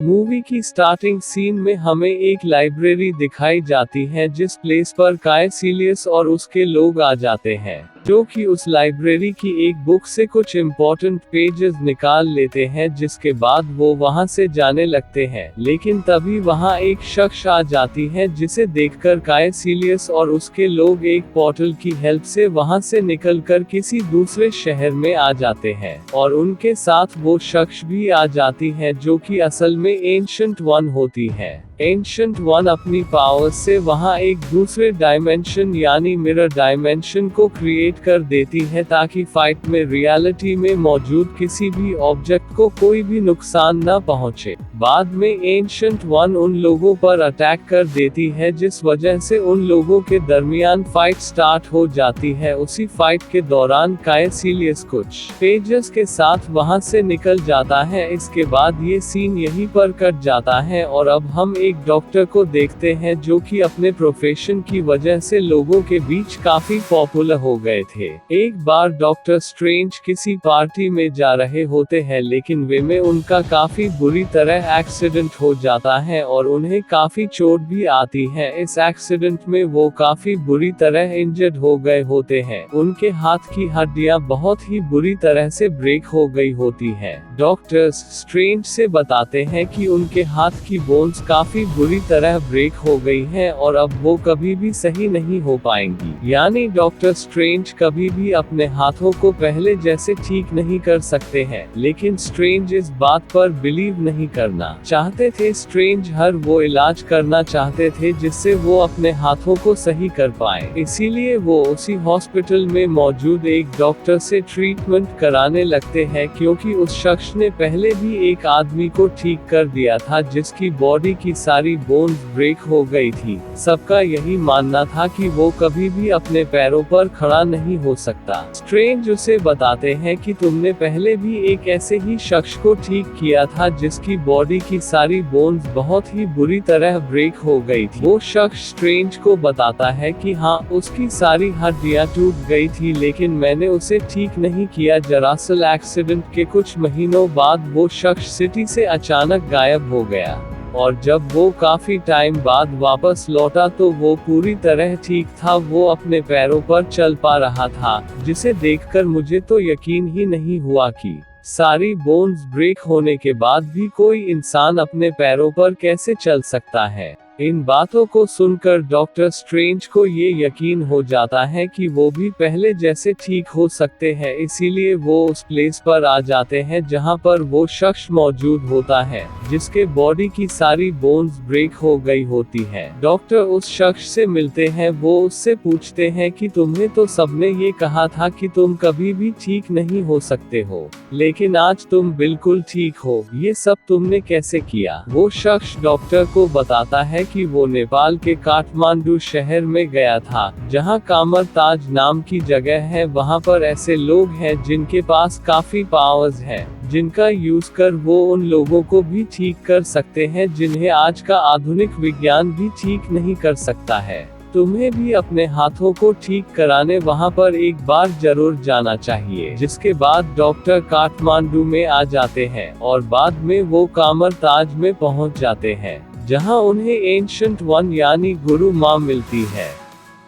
Movie की starting scene में हमें एक लाइब्रेरी दिखाई जाती है जिस प्लेस पर काइसिलियस और उसके लोग आ जाते हैं, जो कि उस लाइब्रेरी की एक बुक से कुछ इम्पोर्टेंट पेजेस निकाल लेते हैं, जिसके बाद वो वहां से जाने लगते हैं। लेकिन तभी वहां एक शख्स आ जाती है जिसे देखकर काइसिलियस और उसके लोग एक पोर्टल की हेल्प से वहां से निकलकर किसी दूसरे शहर में आ जाते हैं, और उनके साथ वो शख्स भी आ जाती है जो कि असल में एंशंट वन होती है। एंशंट वन अपनी पावर्स से वहां एक दूसरे डायमेंशन यानी मिरर डायमेंशन को क्रिएट कर देती है, ताकि फाइट में रियलिटी में मौजूद किसी भी ऑब्जेक्ट को कोई भी नुकसान न पहुंचे। बाद में एंशंट वन उन लोगों पर अटैक कर देती है, जिस वजह से उन लोगों के दरमियान फाइट स्टार्ट हो जाती है। उसी फाइट के दौरान काइसिलियस कुछ पेजेस के साथ वहां से निकल जाता है। इसके बाद ये सीन यहीं पर कट जाता है और अब हम एक डॉक्टर को देखते हैं जो कि अपने प्रोफेशन की वजह से लोगों के बीच काफी पॉपुलर हो गए थे। एक बार डॉक्टर स्ट्रेंज किसी पार्टी में जा रहे होते हैं, लेकिन वे में उनका काफी बुरी तरह एक्सीडेंट हो जाता है और उन्हें काफी चोट भी आती है। इस एक्सीडेंट में वो काफी बुरी तरह इंजर्ड हो गए होते हैं। उनके हाथ की हड्डियां बहुत ही बुरी तरह से ब्रेक हो गई होती हैं। डॉक्टर्स स्ट्रेंज से बताते हैं कि उनके हाथ की बोन्स काफी बुरी तरह ब्रेक हो गई हैं और अब वो कभी भी सही नहीं हो पाएंगी। यानी डॉक्टर स्ट्रेंज कभी भी अपने हाथों को पहले जैसे ठीक नहीं कर सकते हैं। लेकिन स्ट्रेंज इस बात पर बिलीव नहीं करना चाहते थे। स्ट्रेंज हर वो इलाज करना चाहते थे जिससे वो अपने हाथों को सही कर पाए। इसीलिए वो उसी हॉस्पिटल में मौजूद एक डॉक्टर से ट्रीटमेंट कराने लगते हैं, क्योंकि उस शख्स ने पहले भी एक आदमी को ठीक कर दिया था जिसकी बॉडी की सारी बोन्स ब्रेक हो गई थी। सबका यही मानना था कि वो कभी भी अपने पैरों पर खड़ा नहीं हो सकता। स्ट्रेंज उसे बताते हैं कि तुमने पहले भी एक ऐसे ही शख्स को ठीक किया था जिसकी बॉडी की सारी बोन्स बहुत ही बुरी तरह ब्रेक हो गई थी। वो शख्स स्ट्रेंज को बताता है कि हाँ, उसकी सारी हड्डियां टूट गई थी, लेकिन मैंने उसे ठीक नहीं किया। दरअसल एक्सीडेंट के कुछ महीनों बाद वो शख्स सिटी से अचानक गायब हो गया, और जब वो काफी टाइम बाद वापस लौटा तो वो पूरी तरह ठीक था। वो अपने पैरों पर चल पा रहा था, जिसे देखकर मुझे तो यकीन ही नहीं हुआ कि सारी बोन्स ब्रेक होने के बाद भी कोई इंसान अपने पैरों पर कैसे चल सकता है। इन बातों को सुनकर डॉक्टर स्ट्रेंज को ये यकीन हो जाता है कि वो भी पहले जैसे ठीक हो सकते हैं। इसीलिए वो उस प्लेस पर आ जाते हैं जहां पर वो शख्स मौजूद होता है जिसके बॉडी की सारी बोन्स ब्रेक हो गई होती है। डॉक्टर उस शख्स से मिलते हैं। वो उससे पूछते हैं कि तुम्हें तो सबने ये कहा था कि तुम कभी भी ठीक नहीं हो सकते हो, लेकिन आज तुम बिल्कुल ठीक हो। ये सब तुमने कैसे किया? वो शख्स डॉक्टर को बताता है कि वो नेपाल के काठमांडू शहर में गया था, जहां कामर ताज नाम की जगह है। वहां पर ऐसे लोग हैं जिनके पास काफी पावर्स हैं, जिनका यूज कर वो उन लोगों को भी ठीक कर सकते हैं जिन्हें आज का आधुनिक विज्ञान भी ठीक नहीं कर सकता है। तुम्हें भी अपने हाथों को ठीक कराने वहां पर एक बार जरूर जाना चाहिए। जिसके बाद डॉक्टर काठमांडू में आ जाते हैं और बाद में वो कामर ताज में पहुंच जाते हैं, जहां उन्हें एंशंट वन यानी गुरु माँ मिलती है।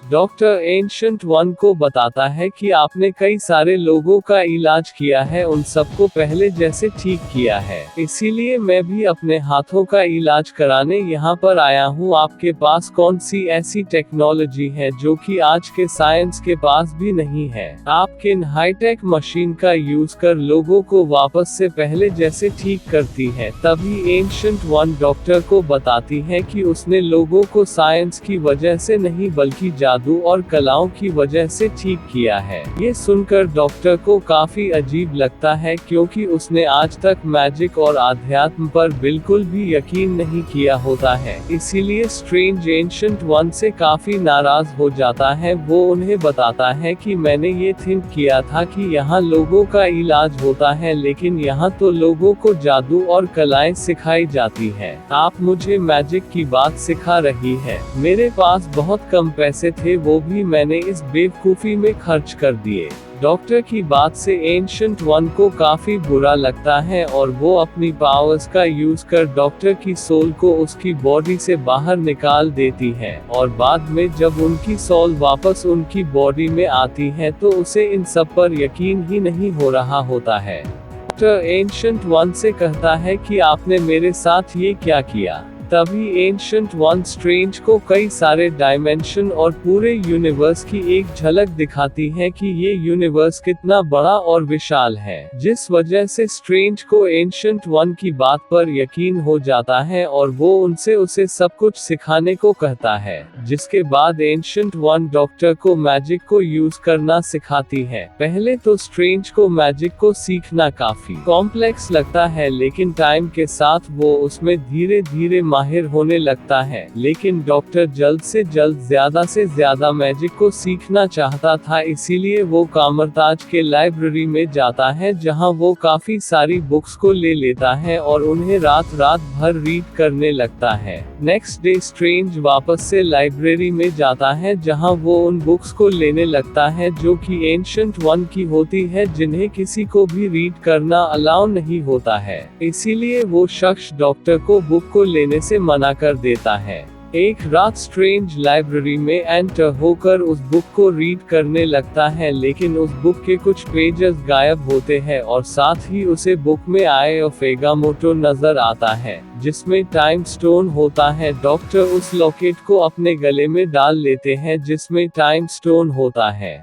डॉक्टर एंशंट वन को बताता है कि आपने कई सारे लोगों का इलाज किया है, उन सबको पहले जैसे ठीक किया है, इसीलिए मैं भी अपने हाथों का इलाज कराने यहाँ पर आया हूँ। आपके पास कौन सी ऐसी टेक्नोलॉजी है जो कि आज के साइंस के पास भी नहीं है? आप किन हाईटेक मशीन का यूज कर लोगों को वापस से पहले जैसे ठीक करती है? तभी एंशंट वन डॉक्टर को बताती है कि उसने लोगों को साइंस की वजह से नहीं बल्कि जादू और कलाओं की वजह से ठीक किया है। ये सुनकर डॉक्टर को काफी अजीब लगता है, क्योंकि उसने आज तक मैजिक और आध्यात्म पर बिल्कुल भी यकीन नहीं किया होता है। इसीलिए स्ट्रेंज एंशंट वन से काफी नाराज हो जाता है। वो उन्हें बताता है कि मैंने ये थिंक किया था कि यहाँ लोगों का इलाज होता है, लेकिन यहाँ तो लोगों को जादू और कलाएं सिखाई जाती है। आप मुझे मैजिक की बात सिखा रही है। मेरे पास बहुत कम पैसे थे, थे वो भी मैंने इस बेवकूफ़ी में खर्च कर दिए। डॉक्टर की बात से एंशंट वन को काफी बुरा लगता है और वो अपनी पावर्स का यूज कर डॉक्टर की सोल को उसकी बॉडी से बाहर निकाल देती है, और बाद में जब उनकी सोल वापस उनकी बॉडी में आती है तो उसे इन सब पर यकीन ही नहीं हो रहा होता है। डॉक्टर एंशंट वन से कहता है कि आपने मेरे साथ ये क्या किया। तभी एंशंट वन स्ट्रेंज को कई सारे डायमेंशन और पूरे यूनिवर्स की एक झलक दिखाती है कि ये यूनिवर्स कितना बड़ा और विशाल है, जिस वजह से स्ट्रेंज को एंशंट वन की बात पर यकीन हो जाता है और वो उनसे उसे सब कुछ सिखाने को कहता है। जिसके बाद एंशंट वन डॉक्टर को मैजिक को यूज करना सिखाती है। पहले तो स्ट्रेंज को मैजिक को सीखना काफी कॉम्प्लेक्स लगता है, लेकिन टाइम के साथ वो उसमें धीरे धीरे माहिर होने लगता है। लेकिन डॉक्टर जल्द से ज्यादा मैजिक को सीखना चाहता था, इसीलिए वो कामरताज के लाइब्रेरी में जाता है जहां वो काफी सारी बुक्स को ले लेता है और उन्हें रात भर रीड करने लगता है। नेक्स्ट डे स्ट्रेंज वापस से लाइब्रेरी में जाता है जहां वो उन बुक्स को लेने लगता है जो कि एंशंट वन की होती है, जिन्हें किसी को भी रीड करना अलाउ नहीं होता है। इसीलिए वो शख्स डॉक्टर को बुक को लेने से मना कर देता है। एक रात स्ट्रेंज लाइब्रेरी में एंटर होकर उस बुक को रीड करने लगता है, लेकिन उस बुक के कुछ पेजेस गायब होते हैं और साथ ही उसे बुक में आई ऑफ एगामोटो नजर आता है, जिसमें टाइम स्टोन होता है। डॉक्टर उस लॉकेट को अपने गले में डाल लेते हैं जिसमें टाइम स्टोन होता है।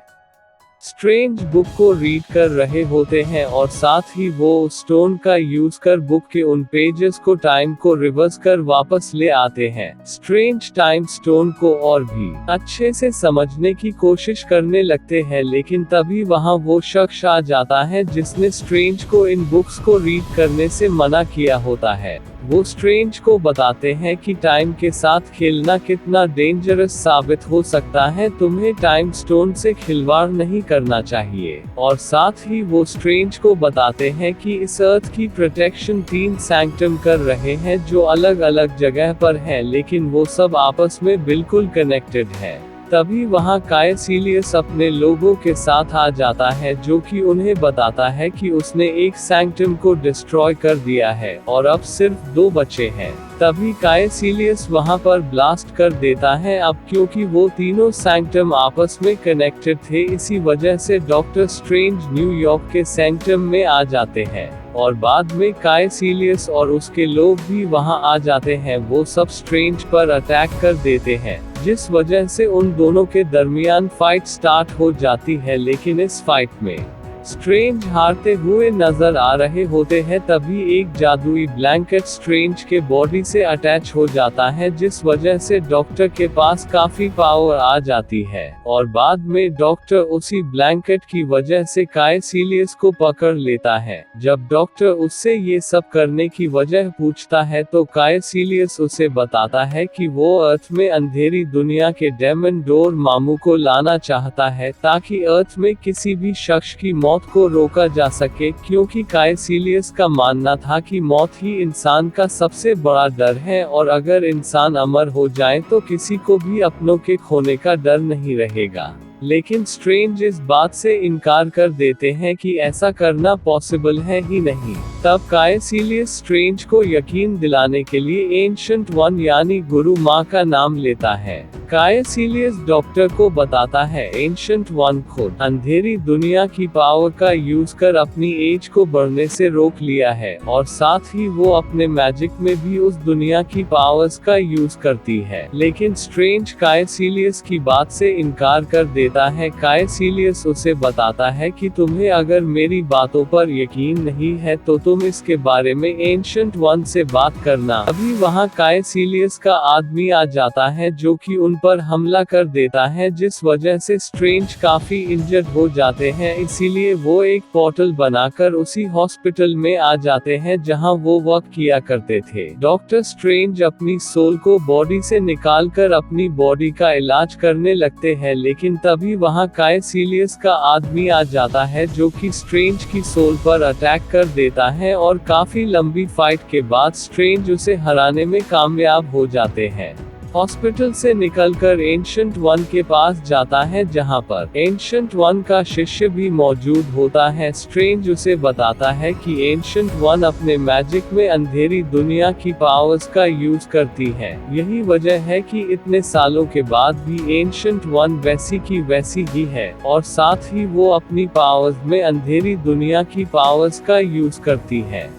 स्ट्रेंज बुक को रीड कर रहे होते हैं और साथ ही वो स्टोन का यूज कर बुक के उन पेजेस को टाइम को रिवर्स कर वापस ले आते हैं। स्ट्रेंज टाइम स्टोन को और भी अच्छे से समझने की कोशिश करने लगते हैं, लेकिन तभी वहां वो शख्स आ जाता है जिसने स्ट्रेंज को इन बुक्स को रीड करने से मना किया होता है। वो स्ट्रेंज को बताते हैं कि टाइम के साथ खेलना कितना डेंजरस साबित हो सकता है, तुम्हें टाइम स्टोन से खिलवाड़ नहीं करना चाहिए। और साथ ही वो स्ट्रेंज को बताते हैं कि इस अर्थ की प्रोटेक्शन 3 सैंक्टम कर रहे हैं जो अलग अलग जगह पर है, लेकिन वो सब आपस में बिल्कुल कनेक्टेड है। तभी वहां कायसिलियस अपने लोगों के साथ आ जाता है जो कि उन्हें बताता है कि उसने एक सैंक्टम को डिस्ट्रॉय कर दिया है और अब सिर्फ 2 बचे हैं। तभी कायसिलियस वहां पर ब्लास्ट कर देता है। अब क्योंकि वो तीनों सैंक्टम आपस में कनेक्टेड थे, इसी वजह से डॉक्टर स्ट्रेंज न्यूयॉर्क के सैंक्टम में आ जाते हैं और बाद में कायसिलियस और उसके लोग भी वहां आ जाते हैं। वो सब स्ट्रेंज पर अटैक कर देते हैं, जिस वजह से उन दोनों के दरमियान फाइट स्टार्ट हो जाती है। लेकिन इस फाइट में स्ट्रेंज हारते हुए नजर आ रहे होते हैं। तभी एक जादुई ब्लैंकेट स्ट्रेंज के बॉडी से अटैच हो जाता है, जिस वजह से डॉक्टर के पास काफी पावर आ जाती है और बाद में डॉक्टर उसी ब्लैंकेट की वजह से कायसिलियस को पकड़ लेता है। जब डॉक्टर उससे ये सब करने की वजह पूछता है तो कायसिलियस उसे बताता है कि वो अर्थ में अंधेरी दुनिया के डेमन डोर मामू को लाना चाहता है, ताकि अर्थ में किसी भी शख्स की मौत को रोका जा सके, क्योंकि कायसिलियस का मानना था कि मौत ही इंसान का सबसे बड़ा डर है और अगर इंसान अमर हो जाए तो किसी को भी अपनों के खोने का डर नहीं रहेगा। लेकिन स्ट्रेंज इस बात से इनकार कर देते हैं कि ऐसा करना पॉसिबल है ही नहीं। तब कायसिलियस स्ट्रेंज को यकीन दिलाने के लिए एंशंट वन यानी गुरु माँ का नाम लेता है। कायसिलियस डॉक्टर को बताता है एंशंट वन खुद अंधेरी दुनिया की पावर का यूज कर अपनी एज को बढ़ने से रोक लिया है और साथ ही वो अपने मैजिक में भी उस दुनिया की पावर्स का यूज करती है। लेकिन स्ट्रेंज कायसिलियस की बात से इनकार कर देता है। कायसिलियस उसे बताता है कि तुम्हें अगर मेरी बातों पर यकीन नहीं है तो तुम इसके बारे में एंशंट वन से बात करना। अभी वहां कायसिलियस का आदमी आ जाता है जो कि उन पर हमला कर देता है, जिस वजह से स्ट्रेंज काफी इंजर्ड हो जाते हैं। इसीलिए वो एक पोर्टल बनाकर उसी हॉस्पिटल में आ जाते हैं जहां वो वर्क किया करते थे। डॉक्टर स्ट्रेंज अपनी सोल को बॉडी से निकालकर अपनी बॉडी का इलाज करने लगते हैं, लेकिन तभी वहां कायसिलियस का आदमी आ जाता है जो कि स्ट्रेंज की सोल पर अटैक कर देता है और काफी लंबी फाइट के बाद स्ट्रेंज उसे हराने में कामयाब हो जाते हैं। हॉस्पिटल से निकलकर एंशंट वन के पास जाता है, जहां पर एंशंट वन का शिष्य भी मौजूद होता है। स्ट्रेंज उसे बताता है कि एंशंट वन अपने मैजिक में अंधेरी दुनिया की पावर्स का यूज करती है। यही वजह है कि इतने सालों के बाद भी एंशंट वन वैसी की वैसी ही है, और साथ ही वो अपनी पावर्स में अंधेरी दुनिया की पावर्स का यूज करती है।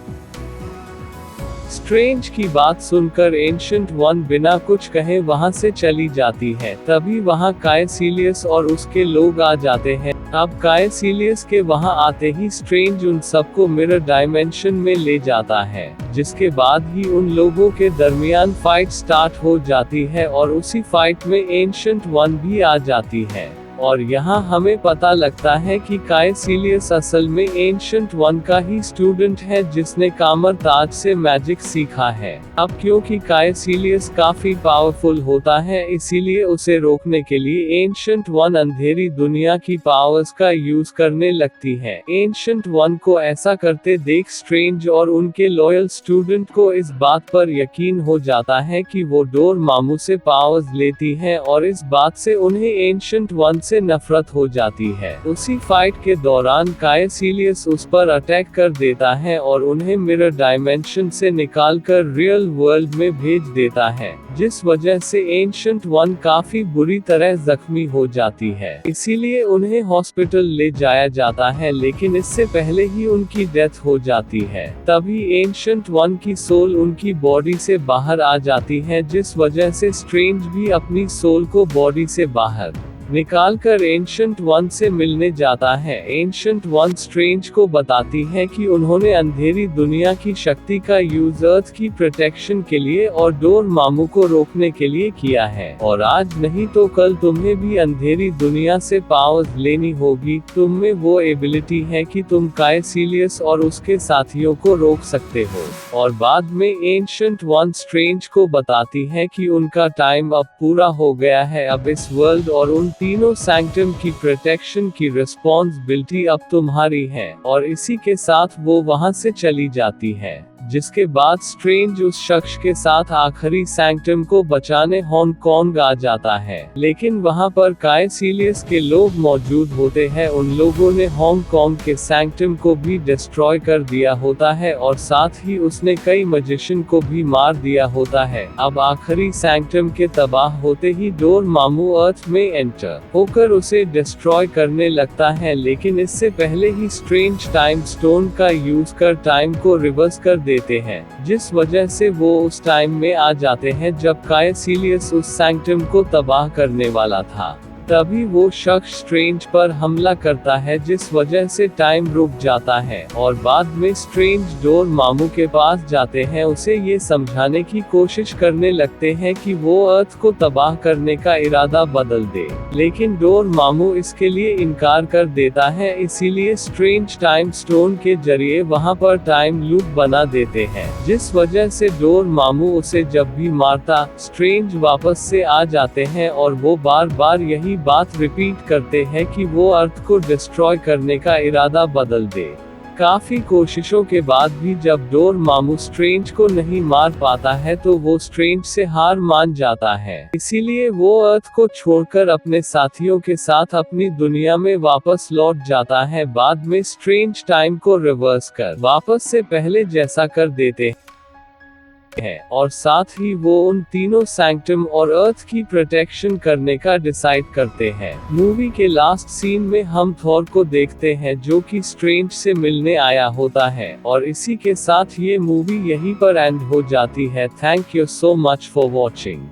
स्ट्रेंज की बात सुनकर एंशंट वन बिना कुछ कहे वहां से चली जाती है। तभी वहां कायसिलियस और उसके लोग आ जाते हैं। अब कायसिलियस के वहां आते ही स्ट्रेंज उन सबको मिरर डायमेंशन में ले जाता है, जिसके बाद ही उन लोगों के दरमियान फाइट स्टार्ट हो जाती है, और उसी फाइट में एंशंट वन भी आ जाती है। और यहाँ हमें पता लगता है कि कायसिलियस असल में एंशंट वन का ही स्टूडेंट है, जिसने कामर ताज से मैजिक सीखा है। अब क्योंकि कायसिलियस काफी पावरफुल होता है, इसीलिए उसे रोकने के लिए एंशंट वन अंधेरी दुनिया की पावर्स का यूज करने लगती है। एंशंट वन को ऐसा करते देख स्ट्रेंज और उनके लॉयल स्टूडेंट को इस बात पर यकीन हो जाता है कि वो डोरमामू से पावर्स लेती है, और इस बात से उन्हें एंशंट वन से नफरत हो जाती है। उसी फाइट के दौरान कायसिलियस उस पर अटैक कर देता है और उन्हें मिरर डायमेंशन से निकालकर रियल वर्ल्ड में भेज देता है, जिस वजह से एंशंट वन काफी बुरी तरह जख्मी हो जाती है। इसीलिए उन्हें हॉस्पिटल ले जाया जाता है, लेकिन इससे पहले ही उनकी डेथ हो जाती है। तभी एंशंट वन की सोल उनकी बॉडी से बाहर आ जाती है, जिस वजह से स्ट्रेंज भी अपनी सोल को बॉडी से बाहर निकालकर एंशंट वन से मिलने जाता है। एंशंट वन स्ट्रेंज को बताती है कि उन्होंने अंधेरी दुनिया की शक्ति का यूज अर्थ की प्रोटेक्शन के लिए और डोरमामू को रोकने के लिए किया है, और आज नहीं तो कल तुम्हें भी अंधेरी दुनिया से पावर्स लेनी होगी। तुम में वो एबिलिटी है कि तुम कायसिलियस और उसके साथियों को रोक सकते हो। और बाद में एंशंट वन स्ट्रेंज को बताती है कि उनका टाइम अब पूरा हो गया है। अब इस वर्ल्ड और उन तीनों सैंक्टम की प्रोटेक्शन की रिस्पॉन्सिबिलिटी अब तुम्हारी है, और इसी के साथ वो वहां से चली जाती है। जिसके बाद स्ट्रेंज उस शख्स के साथ आखिरी सैंक्टम को बचाने हांगकांग आ जाता है, लेकिन वहां पर कायसिलियस के लोग मौजूद होते हैं। उन लोगों ने हांगकांग के सैंक्टम को भी डिस्ट्रॉय कर दिया होता है, और साथ ही उसने कई मैजिशियन को भी मार दिया होता है। अब आखिरी सैंक्टम के तबाह होते ही डोरमामू अर्थ में एंटर होकर उसे डिस्ट्रॉय करने लगता है, लेकिन इससे पहले ही स्ट्रेंज टाइम स्टोन का यूज कर टाइम को रिवर्स कर देते हैं, जिस वजह से वो उस टाइम में आ जाते हैं जब कायसिलियस उस सैंक्टम को तबाह करने वाला था। तभी वो शख्स स्ट्रेंज पर हमला करता है, जिस वजह से टाइम रुक जाता है, और बाद में स्ट्रेंज डोरमामू के पास जाते हैं। उसे ये समझाने की कोशिश करने लगते हैं कि वो अर्थ को तबाह करने का इरादा बदल दे, लेकिन डोरमामू इसके लिए इनकार कर देता है। इसीलिए स्ट्रेंज टाइम स्टोन के जरिए वहां पर टाइम लूप बना देते हैं, जिस वजह से डोरमामू उसे जब भी मारता स्ट्रेंज वापस से आ जाते हैं, और वो बार बार यही बात रिपीट करते हैं कि वो अर्थ को डिस्ट्रॉय करने का इरादा बदल दे। काफी कोशिशों के बाद भी जब डोरमामू स्ट्रेंज को नहीं मार पाता है, तो वो स्ट्रेंज से हार मान जाता है। इसीलिए वो अर्थ को छोड़कर अपने साथियों के साथ अपनी दुनिया में वापस लौट जाता है। बाद में स्ट्रेंज टाइम को रिवर्स कर वापस से पहले जैसा कर देते है, और साथ ही वो उन तीनों सैंक्टम और अर्थ की प्रोटेक्शन करने का डिसाइड करते हैं। मूवी के लास्ट सीन में हम थॉर को देखते हैं, जो कि स्ट्रेंज से मिलने आया होता है, और इसी के साथ ये मूवी यहीं पर एंड हो जाती है। Thank you so much for watching.